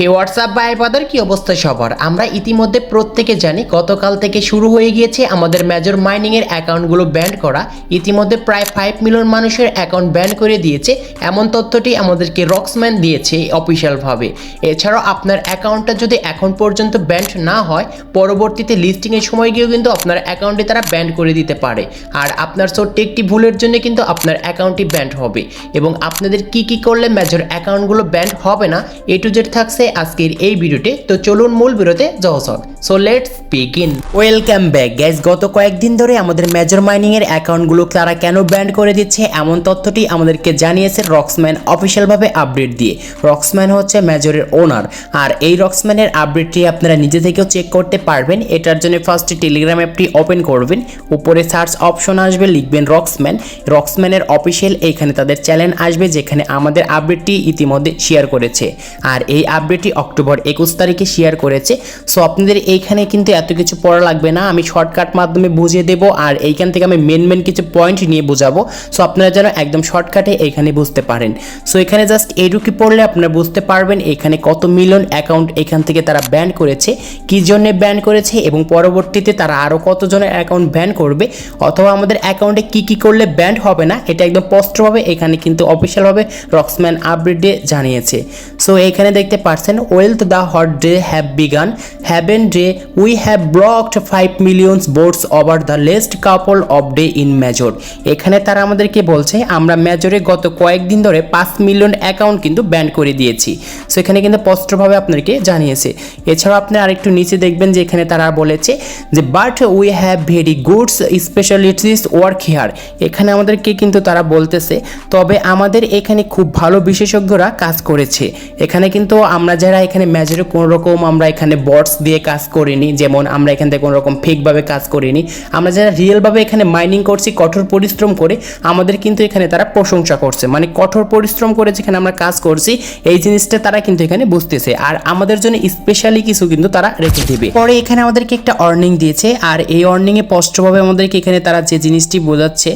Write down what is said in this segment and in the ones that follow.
WhatsApp ভাই বাদার কি অবস্থা সবার? আমরা ইতিমধ্যে প্রত্যেকে জানি গতকাল থেকে শুরু হয়ে গিয়েছে আমাদের মেজর মাইনিং এর অ্যাকাউন্টগুলো ব্যান করা। ইতিমধ্যে প্রায় 5 মিলিয়ন মানুষের অ্যাকাউন্ট ব্যান করে দিয়েছে, এমন তথ্যটি আমাদেরকে রক্সম্যান দিয়েছে অফিসিয়ালভাবে। এছাড়াও আপনার অ্যাকাউন্টটা যদি এখন পর্যন্ত ব্যান না হয়, পরবর্তীতে লিস্টিংয়ের সময় গিয়েও কিন্তু আপনার অ্যাকাউন্টে তারা ব্যান করে দিতে পারে। আর আপনার ছোট্ট একটি ভুলের জন্য কিন্তু আপনার অ্যাকাউন্টটি ব্যান হবে। এবং আপনাদের কি করলে মেজর অ্যাকাউন্টগুলো ব্যান হবে না, এ টু জেড থাকছে আজকের এই ভিডিওতে। তো চলুন মূল ভিডিওতে যাওয়া যাক। So let's begin. Welcome back guys. গত কয়েকদিন ধরে আমাদের মেজর মাইনিং এর অ্যাকাউন্টগুলো তারা কেন ব্যান করে দিচ্ছে এমন তথ্যটি আমাদেরকে জানিয়েছে রক্সম্যান অফিসিয়ালভাবে আপডেট দিয়ে। রক্সম্যান হচ্ছে মেজরের ওনার, আর এই রক্সম্যানের আপডেটটি আপনারা নিজে থেকেও চেক করতে পারবেন। এটার জন্য ফার্স্টে টেলিগ্রাম অ্যাপটি ওপেন করবেন, উপরে সার্চ অপশন আসবে, লিখবেন রক্সম্যান। রক্সম্যানের অফিসিয়াল এইখানে তাদের চ্যানেল আসবে, যেখানে আমাদের আপডেটটি ইতিমধ্যে শেয়ার করেছে। আর এই আপডেটটি অক্টোবর 21 তারিখে শেয়ার করেছে। সো আপনাদের এইখানে কিন্তু এত কিছু পড়া লাগবে না, আমি শর্টকাট মাধ্যমে বুঝিয়ে দেব। আর এইখান থেকে আমি মেন কিছু পয়েন্ট নিয়ে বোঝাবো, সো আপনারা যেন একদম শর্টকাটে এইখানে বুঝতে পারেন। সো এখানে জাস্ট এইটুকু পড়লে আপনারা বুঝতে পারবেন এখানে কত মিলিয়ন অ্যাকাউন্ট এখান থেকে তারা ব্যান করেছে, কি জন্য ব্যান করেছে, এবং পরবর্তীতে তারা আরও কতজনের অ্যাকাউন্ট ব্যান করবে, অথবা আমাদের অ্যাকাউন্টে কি করলে ব্যান হবে না, এটা একদম স্পষ্টভাবে এখানে কিন্তু অফিসিয়ালভাবে রক্সম্যান আপডেট দিয়ে জানিয়েছে। সো এখানে দেখতে পাচ্ছেন, wealth the hot day have begun, haven day we have blocked 5 million bots over the last couple of day in Major. এখানে তারা আমাদেরকে বলছে আমরা মেজরে গত কয়েকদিন ধরে 5 মিলিয়ন অ্যাকাউন্ট কিন্তু ব্যান করে দিয়েছি। সো এখানে কিন্তু স্পষ্টভাবে আপনাদেরকে জানিয়েছে। এছাড়াও আপনি আরেকটু নিচে দেখবেন যে এখানে তারা বলেছে যে but we have very goods specialist work here. এখানে আমাদেরকে কিন্তু তারা বলতেছে তবে আমাদের এখানে খুব ভালো বিশেষজ্ঞরা কাজ করেছে। এখানে কিন্তু আমরা যারা এখানে মেজরে কোনো রকম আমরা এখানে বটস দিয়ে কাজ করিনি, যেমন আমরা এখান থেকে কোনো রকম ফেকভাবে কাজ করিনি, আমরা যারা রিয়েলভাবে এখানে মাইনিং করছি কঠোর পরিশ্রম করে, আমাদের কিন্তু এখানে তারা প্রশংসা করছে। মানে কঠোর পরিশ্রম করে যেখানে আমরা কাজ করছি এই জিনিসটা তারা কিন্তু এখানে বুঝতেছে, আর আমাদের জন্য স্পেশালি কিছু কিন্তু তারা রেখে দেবে। পরে এখানে আমাদেরকে একটা অর্নিং দিয়েছে, আর এই অর্নিংয়ে স্পষ্টভাবে আমাদেরকে এখানে তারা যে জিনিসটি বোঝাচ্ছে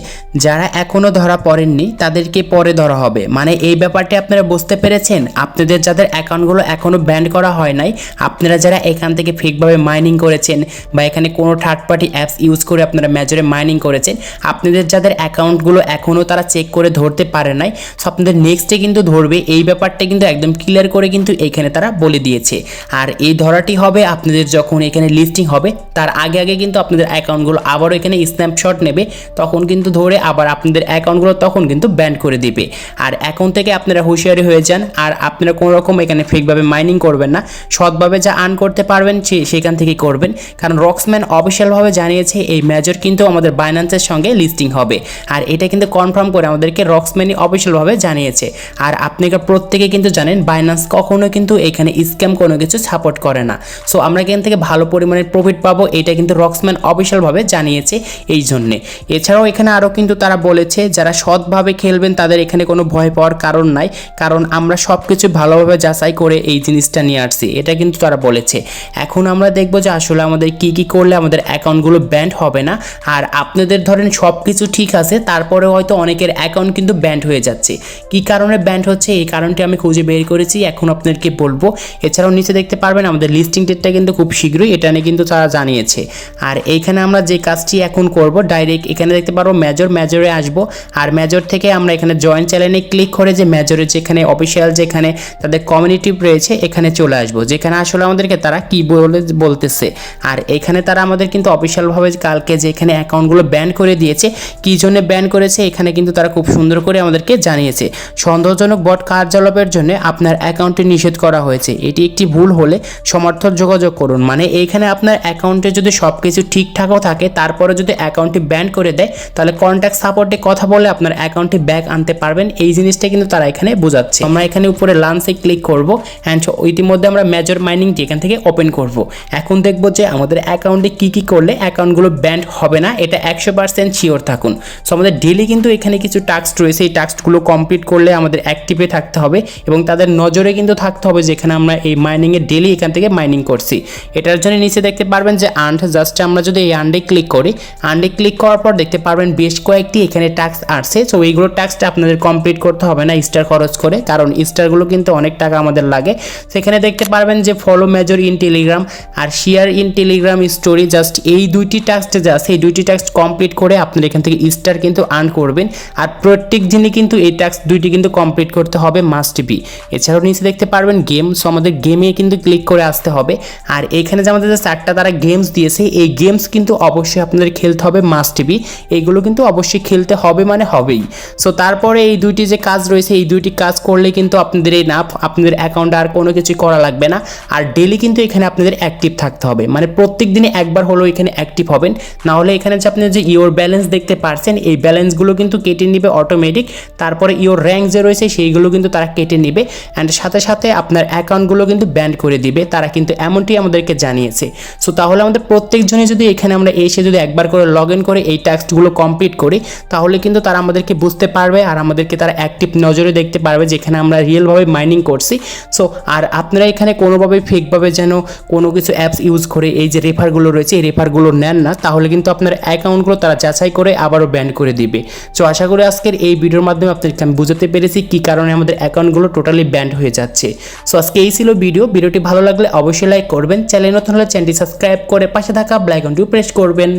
যারা এখনো ধরা পড়েননি তাদেরকে পরে ধরা হবে। মানে এই ব্যাপারটি আপনারা বুঝতে পেরেছেন। আপনাদের যাদের অ্যাকাউন্টগুলো এখনো ব্যান করা হয় নাই, আপনারা যারা এখান থেকে ফেকভাবে মাইনিং করেছেন বা এখানে কোনো থার্ড পার্টি অ্যাপস ইউজ করে আপনারা মেজরে মাইনিং করেছেন, আপনাদের যাদের অ্যাকাউন্টগুলো এখনও তারা চেক করে ধরতে পারে নাই, সো আপনাদের নেক্সটে কিন্তু ধরবে। এই ব্যাপারটা কিন্তু একদম ক্লিয়ার করে কিন্তু এখানে তারা বলে দিয়েছে। আর এই ধরাটি হবে আপনাদের যখন এখানে লিস্টিং হবে তার আগে কিন্তু আপনাদের অ্যাকাউন্টগুলো আবারও এখানে স্ন্যাপশট নেবে, তখন কিন্তু ধরে আবার আপনাদের অ্যাকাউন্টগুলো তখন কিন্তু ব্যান করে দিবে। আর এখন থেকে আপনারা হুঁশিয়ারি হয়ে যান, আর আপনারা কোনো রকম এখানে ফেকভাবে মাইনিং করবেন না, সৎভাবে যা আর্ন করতে পারবেন সেখান থেকে করবেন। কারণ রক্সম্যান অফিসিয়ালভাবে জানিয়েছে এই মেজর কিন্তু আমাদের বাইন্যান্সের সঙ্গে লিস্টিং হবে, আর এটা কিন্তু কনফার্ম করে আমাদেরকে রক্সম্যানই অফিসিয়ালভাবে জানিয়েছে। আর আপনারা প্রত্যেকে কিন্তু জানেন বাইন্যান্স কখনো কিন্তু এখানে স্ক্যাম কোনো কিছু সাপোর্ট করে না। সো আমরা এখান থেকে ভালো পরিমাণের প্রফিট পাবো, এটা কিন্তু রক্সম্যান অফিসিয়ালভাবে জানিয়েছে এই জন্যে। এছাড়াও এখানে আরও কিন্তু তারা বলেছে যারা সৎভাবে খেলবেন তাদের এখানে কোনো ভয় পাওয়ার কারণ নাই, কারণ আমরা সব কিছু ভালোভাবে যাচাই করে এই জিনিসটা নিয়ে আসছি, এটা কিন্তু তারা বলেছে। এখন আমরা দেখবো যে আসলে আমাদের কি করলে আমাদের অ্যাকাউন্টগুলো ব্যান্ড হবে না। আর আপনাদের ধরেন সব কিছু ঠিক আছে, তারপরে হয়তো অনেকের অ্যাকাউন্ট কিন্তু ব্যান্ড হয়ে যাচ্ছে। কি কারণে ব্যান্ড হচ্ছে এই কারণটি আমি খুঁজে বের করেছি, এখন আপনাদেরকে বলবো। এছাড়াও নিচে দেখতে পারবেন আমাদের লিস্টিং ডেটটা কিন্তু খুব শীঘ্রই, এটা নিয়ে কিন্তু তারা জানিয়েছে। আর এইখানে আমরা যে কাজটি এখন করব, ডাইরেক্ট এখানে দেখতে পারবো মেজরে আসবো, আর মেজর থেকে আমরা এখানে জয়েন চ্যানেলে ক্লিক করে যে মেজরের যেখানে অফিসিয়াল যেখানে তাদের কমিউনিটি রয়েছে এখানে চলে আসবো, যেখানে আসলে আমাদেরকে তারা কি বলতেছে। আর এখানে তারা আমাদের কিন্তু অফিসিয়ালভাবে কালকে যে এখানে অ্যাকাউন্টগুলো ব্যান করে দিয়েছে, কি জন্য ব্যান করেছে এখানে কিন্তু তারা খুব সুন্দর করে আমাদেরকে জানিয়েছে। সন্দেহজনক বট কার্যকলাপের জন্য আপনার অ্যাকাউন্টটি নিষেধ করা হয়েছে, এটি একটি ভুল হলে সমর্থন যোগাযোগ করুন। মানে এইখানে আপনার অ্যাকাউন্টে যদি সব কিছু ঠিকঠাকও থাকে তারপরে যদি অ্যাকাউন্টটি ব্যান করে দেয়, তাহলে কন্ট্যাক্ট সাপোর্টে কথা বলে আপনার অ্যাকাউন্টটি ব্যাক আনতে পারবেন। এই জিনিসটা কিন্তু তারা এখানে বোঝাচ্ছে। আমরা এখানে উপরে লাঞ্চে ক্লিক করব, অ্যান্ড ইতিমধ্যে আমরা মেজর মাইনিংটি এখান থেকে ওপেন করব। এখন দেখব যে আমাদের অ্যাকাউন্টে কি করলে অ্যাকাউন্টগুলো ব্যান্ড হবে না, এটা 100% শিওর থাকুন। সো আমাদের ডেলি কিন্তু এখানে কিছু টাস্ক রয়েছে, এই টাস্কগুলো কমপ্লিট করলে আমাদের অ্যাক্টিভে থাকতে হবে এবং তাদের নজরে কিন্তু থাকতে হবে যেখানে আমরা এই মাইনিংয়ে ডেলি এখান থেকে মাইনিং করছি। এটার জন্য নিচে দেখতে পারবেন যে আর্নড, জাস্ট আমরা যদি এই আর্নডে ক্লিক করি, আর্নডে ক্লিক করার পর দেখতে পারবেন বেশ কয়েকটি এখানে টাস্ক আসছে। সো এইগুলো টাস্কটা আপনাদের কমপ্লিট করতে হবে না স্টার খরচ করে, কারণ স্টারগুলো কিন্তু অনেক টাকা আমাদের লাগে। সেখানে দেখতে পারবেন যে ফলো মেজর ইন টেলিগ্রাম আর share in Telegram story, just এই দুইটি টাস্ক যা আছে এই দুইটি টাস্ক কমপ্লিট করে আপনারা এখান থেকে স্টার কিন্তু আর্ন করবেন। আর প্রত্যেক দিনই কিন্তু এই টাস্ক দুইটি কিন্তু কমপ্লিট করতে হবে, মাস্ট বি। এছাড়াও নিচে দেখতে পারবেন গেম, সো আমাদের গেমে কিন্তু ক্লিক করে আসতে হবে। আর এখানে যে আমাদের যে 4টা তারা গেমস দিয়েছে, এই গেমস কিন্তু অবশ্যই আপনাদের খেলতে হবে, মাস্ট বি। এইগুলো কিন্তু অবশ্যই খেলতে হবে, মানে হবেই। সো তারপরে এই দুইটি যে কাজ রয়েছে, এই দুইটি কাজ করলে কিন্তু আপনাদের এই নাপ আপনাদের অ্যাকাউন্টে আর কোনো কিছু করা লাগবে না। আর ডেলি কিন্তু এখানে আপনাদের অ্যাক্টিভ থাকতে হবে, মানে প্রত্যেক দিনে একবার হলেও এখানে অ্যাক্টিভ হবেন। না হলে এখানে যে আপনি যে ইওর ব্যালেন্স দেখতে পারছেন, এই ব্যালেন্সগুলো কিন্তু কেটে নেবে অটোমেটিক। তারপরে ইওর র্যাঙ্ক যে রয়েছে সেইগুলো কিন্তু তারা কেটে নেবে, অ্যান্ড সাথে সাথে আপনার অ্যাকাউন্টগুলো কিন্তু ব্যান করে দিবে, তারা কিন্তু এমনটি আমাদেরকে জানিয়েছে। সো তাহলে আমাদের প্রত্যেকজনই যদি এখানে আমরা এসে যদি একবার করে লগ ইন করে এই টাস্কগুলো কমপ্লিট করি, তাহলে কিন্তু তারা আমাদেরকে বুঝতে পারবে আর আমাদেরকে তারা অ্যাক্টিভ নজরে দেখতে পারবে যেখানে আমরা রিয়েলভাবে মাইনিং করছি। সো আর আপনারা এখানে কোনোভাবে ফেকভাবে যেন কোনো কিছু অ্যাপস ইউজ করে এই যে রেফারগুলো রয়েছে এই রেফারগুলো নেন না, তাহলে কিন্তু আপনার অ্যাকাউন্টগুলো তারা যাচাই করে আবারও ব্যান করে দিবে। সো আশা করি আজকের এই ভিডিওর মাধ্যমে আপনাদেরকে আমি বুঝাতে পেরেছি কী কারণে আমাদের অ্যাকাউন্টগুলো টোটালি ব্যান্ড হয়ে যাচ্ছে। সো আজকে এই ছিল ভিডিওটি ভালো লাগলে অবশ্যই লাইক করবেন, চ্যানেল নতুন হলে চ্যানেলটি সাবস্ক্রাইব করে পাশে থাকা বেল আইকনটি প্রেস করবেন।